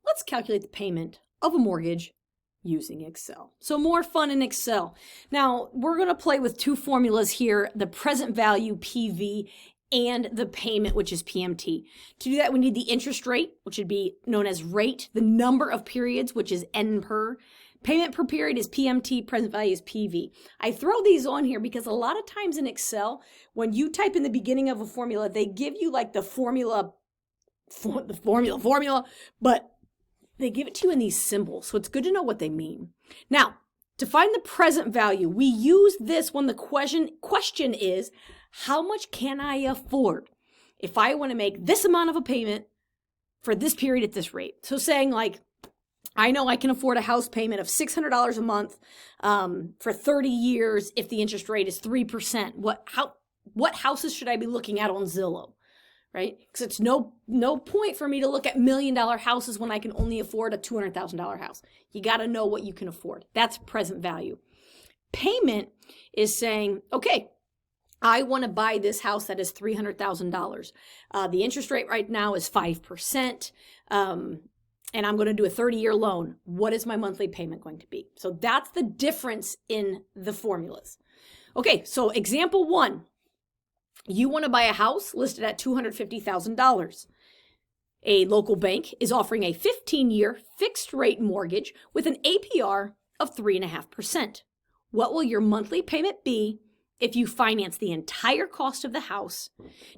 let's calculate the payment of a mortgage using Excel. So more fun in Excel. Now, we're going to play with two formulas here, the present value, PV, and the payment, which is PMT. To do that, we need the interest rate, which would be known as rate, the number of periods, which is N per. Payment per period is PMT, present value is PV. I throw these on here because a lot of times in Excel, when you type in the beginning of a formula, they give you like the formula, but they give it to you in these symbols. So it's good to know what they mean. Now, to find the present value, we use this when the question is, how much can I afford if I want to make this amount of a payment for this period at this rate? So saying like, I know I can afford a house payment of $600 a month for 30 years if the interest rate is 3%. What houses should I be looking at on Zillow, right? Because it's no point for me to look at $1 million houses when I can only afford a $200,000 house. You got to know what you can afford. That's present value. Payment is saying, okay, I want to buy this house that is $300,000. The interest rate right now is 5%. And I'm going to do a 30-year loan. What is my monthly payment going to be? So that's the difference in the formulas. Okay, so example 1. You want to buy a house listed at $250,000. A local bank is offering a 15-year fixed rate mortgage with an APR of 3.5%. What will your monthly payment be if you finance the entire cost of the house?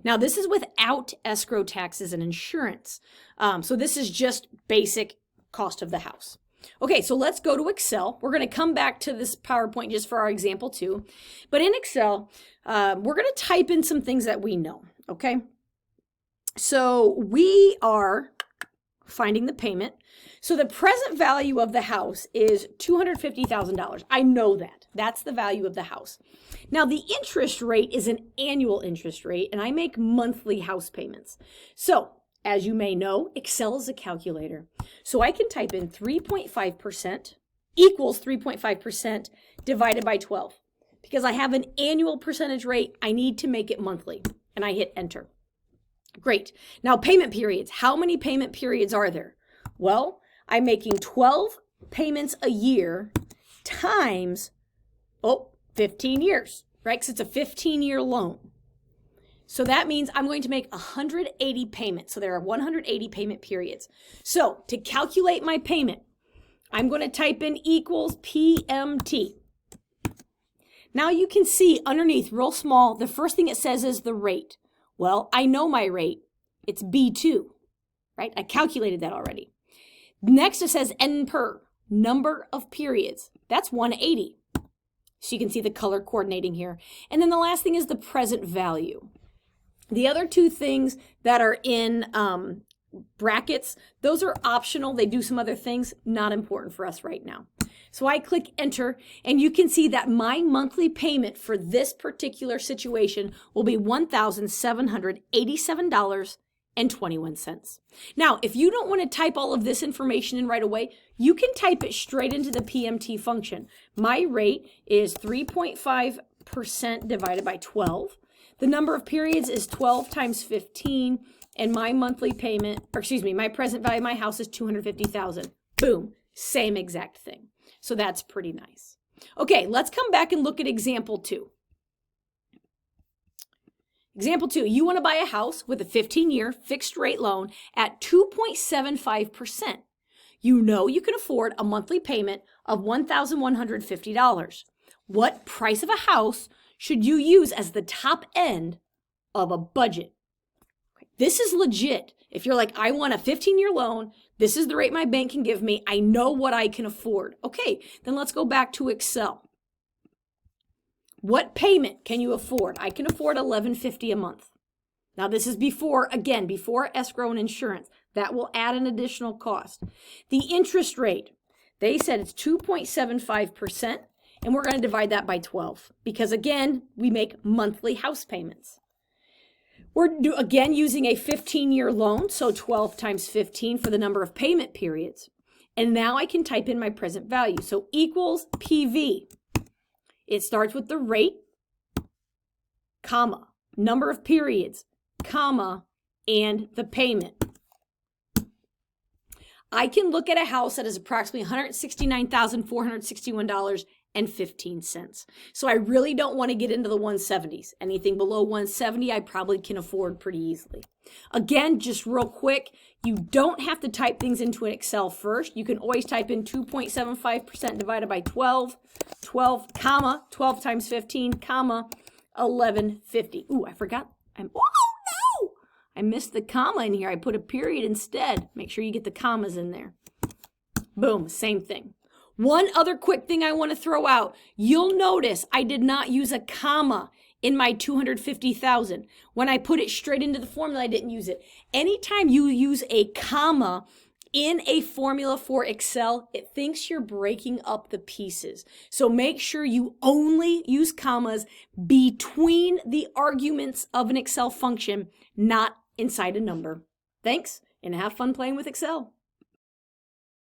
Now, this is without escrow taxes and insurance. So this is just basic cost of the house. Okay, so let's go to Excel. We're going to come back to this PowerPoint just for our example too. But in Excel, we're going to type in some things that we know, okay? So we are finding the payment. So the present value of the house is $250,000. I know that. That's the value of the house. Now, the interest rate is an annual interest rate, and I make monthly house payments. So, as you may know, Excel is a calculator. So I can type in 3.5% equals 3.5% divided by 12. Because I have an annual percentage rate, I need to make it monthly. And I hit enter. Great. Now, payment periods. How many payment periods are there? Well, I'm making 12 payments a year times, 15 years, right? Because it's a 15-year loan. So that means I'm going to make 180 payments. So there are 180 payment periods. So to calculate my payment, I'm going to type in equals PMT. Now you can see underneath real small, the first thing it says is the rate. Well, I know my rate. It's B2, right? I calculated that already. Next it says N per, number of periods. That's 180. So you can see the color coordinating here. And then the last thing is the present value. The other two things that are in brackets, those are optional. They do some other things, not important for us right now. So I click enter, and you can see that my monthly payment for this particular situation will be $1,787.21. Now, if you don't want to type all of this information in right away, you can type it straight into the PMT function. My rate is 3.5% divided by 12. The number of periods is 12 times 15, and my monthly payment, my present value of my house is $250,000. Boom, same exact thing. So that's pretty nice. Okay, let's come back and look at example 2. Example 2, you want to buy a house with a 15-year fixed rate loan at 2.75%. You know you can afford a monthly payment of $1,150. What price of a house should you use as the top end of a budget? This is legit. If you're like, I want a 15-year loan, this is the rate my bank can give me, I know what I can afford. Okay, then let's go back to Excel. What payment can you afford? I can afford $1,150 a month. Now this is before escrow and insurance. That will add an additional cost. The interest rate, they said it's 2.75%. And we're going to divide that by 12 because, again, we make monthly house payments. We're again using a 15-year loan, so 12 times 15 for the number of payment periods. And now I can type in my present value. So equals PV. It starts with the rate, comma, number of periods, comma, and the payment. I can look at a house that is approximately $169,461.15. So I really don't want to get into the 170s. Anything below 170, I probably can afford pretty easily. Again, just real quick, you don't have to type things into an Excel first. You can always type in 2.75% divided by 12, 12 times 15, 1150. Ooh, I forgot. Oh, no! I missed the comma in here. I put a period instead. Make sure you get the commas in there. Boom, same thing. One other quick thing I want to throw out. You'll notice I did not use a comma in my 250,000. When I put it straight into the formula, I didn't use it. Anytime you use a comma in a formula for Excel, it thinks you're breaking up the pieces. So make sure you only use commas between the arguments of an Excel function, not inside a number. Thanks, and have fun playing with Excel.